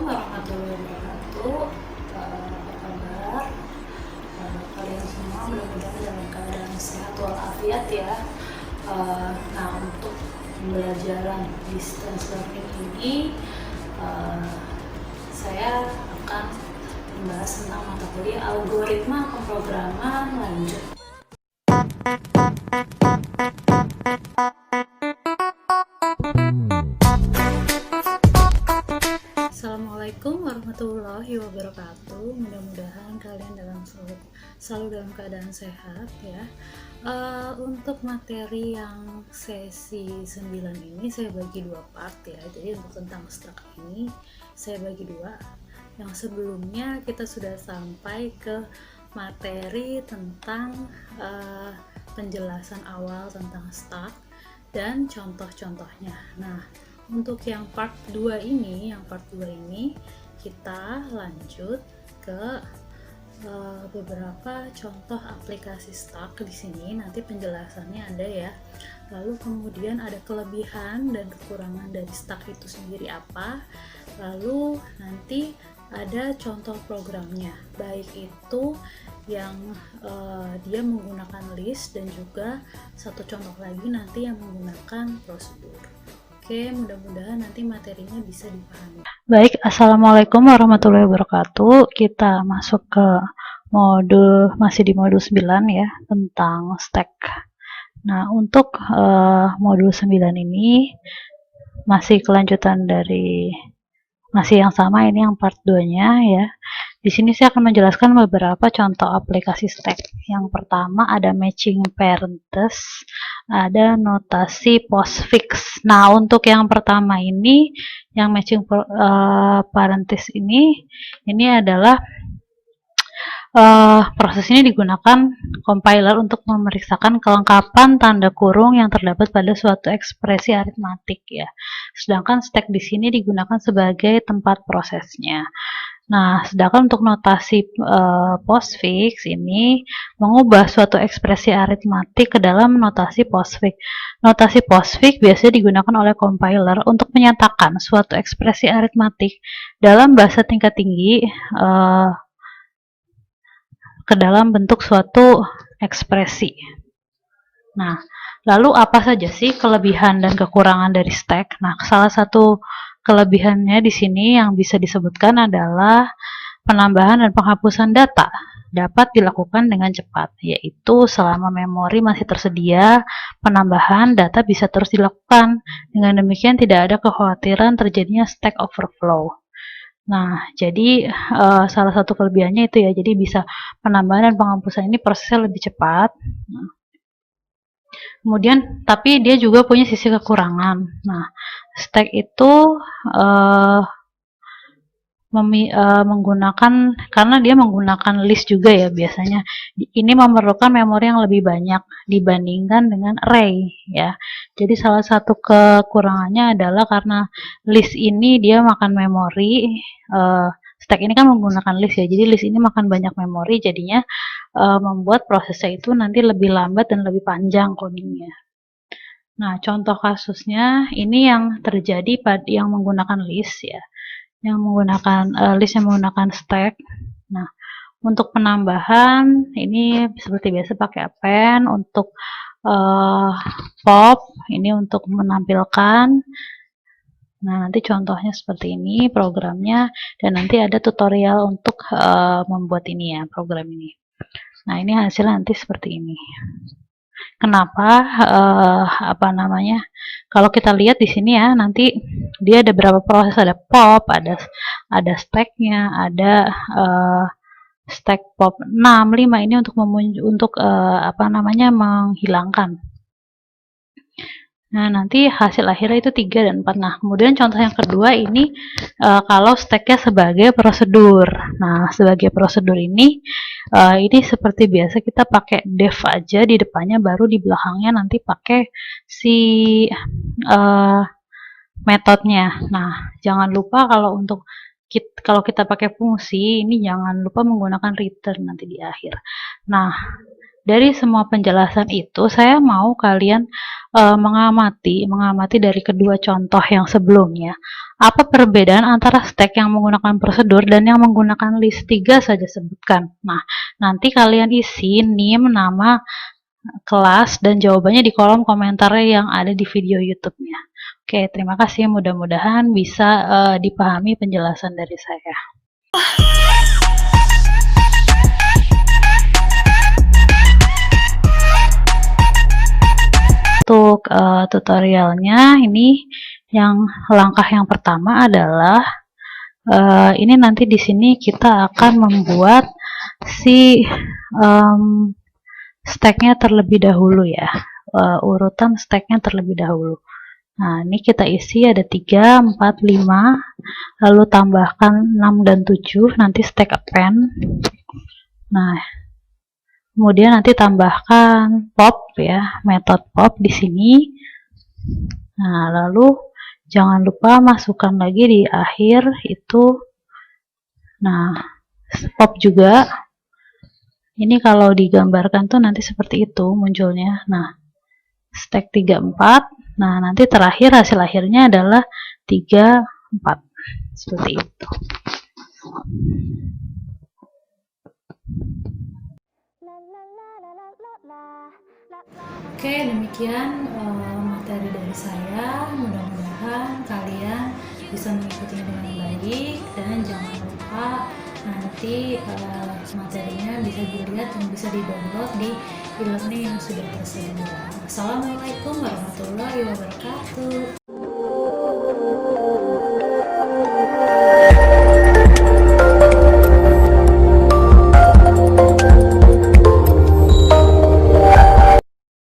warahmatullahi wabarakatuh. Apa kabar? Kalian semua mudah-mudahan dalam keadaan sehat walafiat ya. Nah, untuk pembelajaran distance learning ini, saya akan membahas tentang mata kuliah algoritma pemrograman lanjut. Assalamualaikum warahmatullahi wabarakatuh. Mudah-mudahan kalian selalu dalam keadaan sehat ya. Untuk materi yang sesi 9 ini saya bagi dua part ya. Jadi untuk tentang struct ini saya bagi dua. Yang sebelumnya kita sudah sampai ke materi tentang penjelasan awal tentang struct dan contoh-contohnya. Nah, untuk yang part 2 ini, kita lanjut ke beberapa contoh aplikasi struct. Di sini nanti penjelasannya ada ya. Lalu kemudian ada kelebihan dan kekurangan dari struct itu sendiri apa. Lalu nanti ada contoh programnya, baik itu yang dia menggunakan list dan juga satu contoh lagi nanti yang menggunakan prosedur. Oke, mudah-mudahan nanti materinya bisa dipahami. Baik, Assalamualaikum warahmatullahi wabarakatuh. Kita masuk ke masih di modul 9 ya, tentang stack. Nah, untuk modul 9 ini masih kelanjutan dari masih yang sama, ini yang part 2-nya ya. Di sini saya akan menjelaskan beberapa contoh aplikasi stack. Yang pertama ada matching parentheses, ada notasi postfix. Nah, untuk yang pertama ini, yang matching parentheses ini adalah proses ini digunakan compiler untuk memeriksakan kelengkapan tanda kurung yang terdapat pada suatu ekspresi aritmatik ya. Sedangkan stack di sini digunakan sebagai tempat prosesnya. Nah, sedangkan untuk notasi postfix ini mengubah suatu ekspresi aritmatik ke dalam notasi postfix. Notasi postfix biasanya digunakan oleh compiler untuk menyatakan suatu ekspresi aritmatik dalam bahasa tingkat tinggi ke dalam bentuk suatu ekspresi. Nah, lalu apa saja sih kelebihan dan kekurangan dari stack? Nah, salah satu kelebihannya di sini yang bisa disebutkan adalah penambahan dan penghapusan data dapat dilakukan dengan cepat, yaitu selama memori masih tersedia, penambahan data bisa terus dilakukan. Dengan demikian tidak ada kekhawatiran terjadinya stack overflow. Nah, jadi salah satu kelebihannya itu ya, jadi bisa penambahan dan penghapusan ini prosesnya lebih cepat. Kemudian, tapi dia juga punya sisi kekurangan. Nah, stack itu menggunakan, karena dia menggunakan list juga ya biasanya, ini memerlukan memori yang lebih banyak dibandingkan dengan array ya. Jadi salah satu kekurangannya adalah karena list ini dia makan memori, stack ini kan menggunakan list ya, jadi list ini makan banyak memori, jadinya membuat prosesnya itu nanti lebih lambat dan lebih panjang codingnya. Nah, contoh kasusnya ini yang terjadi pada yang menggunakan list ya, yang menggunakan list yang menggunakan stack. Nah, untuk penambahan ini seperti biasa pakai append. Untuk pop ini untuk menampilkan. Nah, nanti contohnya seperti ini programnya, dan nanti ada tutorial untuk membuat ini ya, program ini. Nah, ini hasilnya nanti seperti ini. Kenapa apa namanya? Kalau kita lihat di sini ya, nanti dia ada berapa proses, ada pop, ada stacknya, ada stack pop 6, 5 ini untuk apa namanya, menghilangkan. Nah, nanti hasil akhirnya itu 3 dan 4. Nah, kemudian contoh yang kedua ini kalau stacknya sebagai prosedur. Nah, sebagai prosedur ini seperti biasa kita pakai def aja di depannya, baru di belakangnya nanti pakai si metodenya. Nah, jangan lupa kalau kita pakai fungsi ini jangan lupa menggunakan return nanti di akhir. Nah, dari semua penjelasan itu saya mau kalian mengamati dari kedua contoh yang sebelumnya. Apa perbedaan antara stack yang menggunakan prosedur dan yang menggunakan list 3 saja sebutkan. Nah, nanti kalian isi NIM, nama, kelas, dan jawabannya di kolom komentar yang ada di video YouTube-nya. Oke, terima kasih. Mudah-mudahan bisa dipahami penjelasan dari saya. Untuk tutorialnya ini yang langkah yang pertama adalah ini nanti di sini kita akan membuat si stacknya terlebih dahulu ya, urutan stacknya terlebih dahulu. Nah, ini kita isi ada 3, 4, 5, lalu tambahkan 6 dan 7, nanti stack append. Nah, kemudian nanti tambahkan pop ya, metode pop di sini. Nah, lalu jangan lupa masukkan lagi di akhir itu. Nah, pop juga. Ini kalau digambarkan tuh nanti seperti itu munculnya. Nah, stack 3, 4. Nah, nanti terakhir hasil akhirnya adalah 3, 4. Seperti itu. Oke, demikian materi dari saya. Mudah-mudahan kalian bisa mengikutinya dengan baik, dan jangan lupa nanti materinya bisa dilihat dan bisa di-download di e-learning yang sudah tersedia. Assalamualaikum warahmatullahi wabarakatuh.